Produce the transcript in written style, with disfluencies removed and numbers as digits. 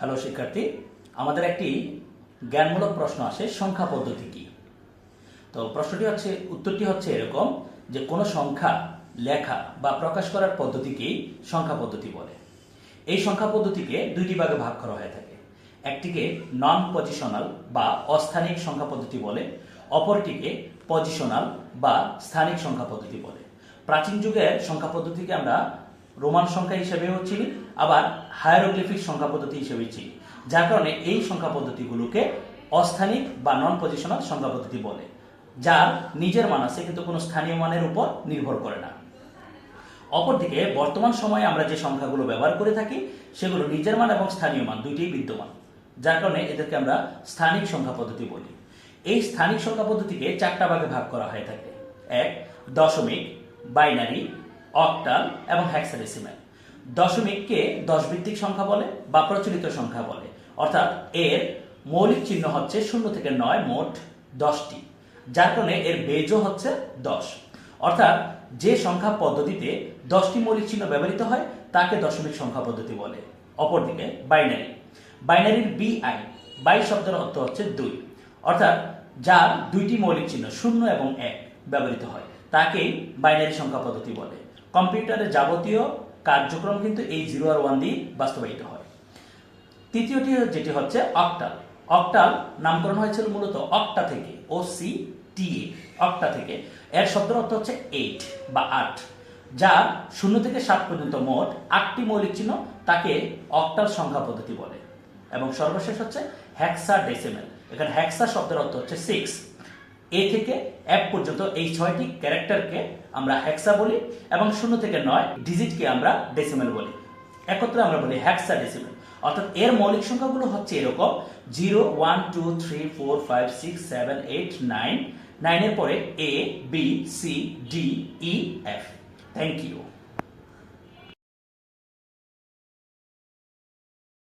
Hello শিক্ষার্থী, আমাদের একটি জ্ঞানমূলক প্রশ্ন আসে, সংখ্যা পদ্ধতি কি? তো উত্তরটি হচ্ছে এরকম যে কোনো সংখ্যা লেখা বা প্রকাশ করার পদ্ধতিকেই সংখ্যা পদ্ধতি বলে। এই সংখ্যা পদ্ধতিকে দুইটি ভাগে ভাগ করা হয়ে থাকে। একটিকে নন পজিশনাল বা অস্থানিক সংখ্যা পদ্ধতি বলে, অপরটিকে পজিশনাল বা স্থানিক সংখ্যা পদ্ধতি বলে। প্রাচীন যুগের সংখ্যা পদ্ধতিকে আমরা রোমান সংখ্যা হিসেবেও চিনি, আবার হায়ারোগ্লিফিক সংখ্যা পদ্ধতি হিসেবে চিনি, যার কারণে এই সংখ্যা পদ্ধতিগুলোকে অস্থানিক বা নন পজিশনাল সংখ্যা পদ্ধতি বলে, যার নিজের মান আছে কিন্তু কোনো স্থানীয় মানের উপর নির্ভর করে না। অপরদিকে বর্তমান সময়ে আমরা যে সংখ্যাগুলো ব্যবহার করে থাকি সেগুলো নিজের মান এবং স্থানীয় মান দুইটিই বিদ্যমান, যার কারণে এদেরকে আমরা স্থানিক সংখ্যা পদ্ধতি বলি। এই স্থানিক সংখ্যা পদ্ধতিকে চারটা ভাগে ভাগ করা হয়ে থাকে। এক, দশমিক, বাইনারি, অক্টাল এবং হেক্সাডেসিমাল। দশমিককে 10 ভিত্তিক সংখ্যা বলে বা প্রচলিত সংখ্যা বলে, অর্থাৎ এর মৌলিক চিহ্ন হচ্ছে 0 থেকে 9, মোট 10টি, যার কারণে এর বেজও হচ্ছে 10। অর্থাৎ যে সংখ্যা পদ্ধতিতে 10টি মৌলিক চিহ্ন ব্যবহৃত হয় তাকে দশমিক সংখ্যা পদ্ধতি বলে। অপরদিকে বাইনারি, বাইনারির বাই শব্দের অর্থ হচ্ছে 2, অর্থাৎ যার দুইটি মৌলিক চিহ্ন 0 এবং 1 ব্যবহৃত হয় তাকেই বাইনারি সংখ্যা পদ্ধতি বলে। কম্পিউটারের যাবতীয় কার্যক্রম কিন্তু এই 0 আর 1 দিয়ে বাস্তবায়িত হয়। তৃতীয়টি যেটি হচ্ছে অক্টাল। অক্টাল নামকরণ হয়েছিল মূলত অক্টা থেকে, OCTA, অক্টা থেকে। এর শব্দের অর্থ হচ্ছে 8 বা 8, যার 0 থেকে 7 পর্যন্ত মোট 8টি মৌলিক চিহ্ন, তাকে অক্টাল সংখ্যা পদ্ধতি বলে। এবং সর্বশেষ হচ্ছে হেক্সাডেসিমাল। এখানে হেক্সা শব্দের অর্থ হচ্ছে 6, এ থেকে এফ পর্যন্ত এই 6টি ক্যারেক্টারকে আমরা হেক্সা বলি এবং 0 থেকে 9 ডিজিটকে আমরা ডেসিমাল বলি। একত্রে আমরা বলি হেক্সাডেসিমাল। অর্থাৎ এর মৌলিক সংখ্যাগুলো হচ্ছে এরকম: 0, 1, 2, 3, 4, 5, 6, 7, 8, 9, 9 এর পরে A, B, C, D, E, F। Thank you.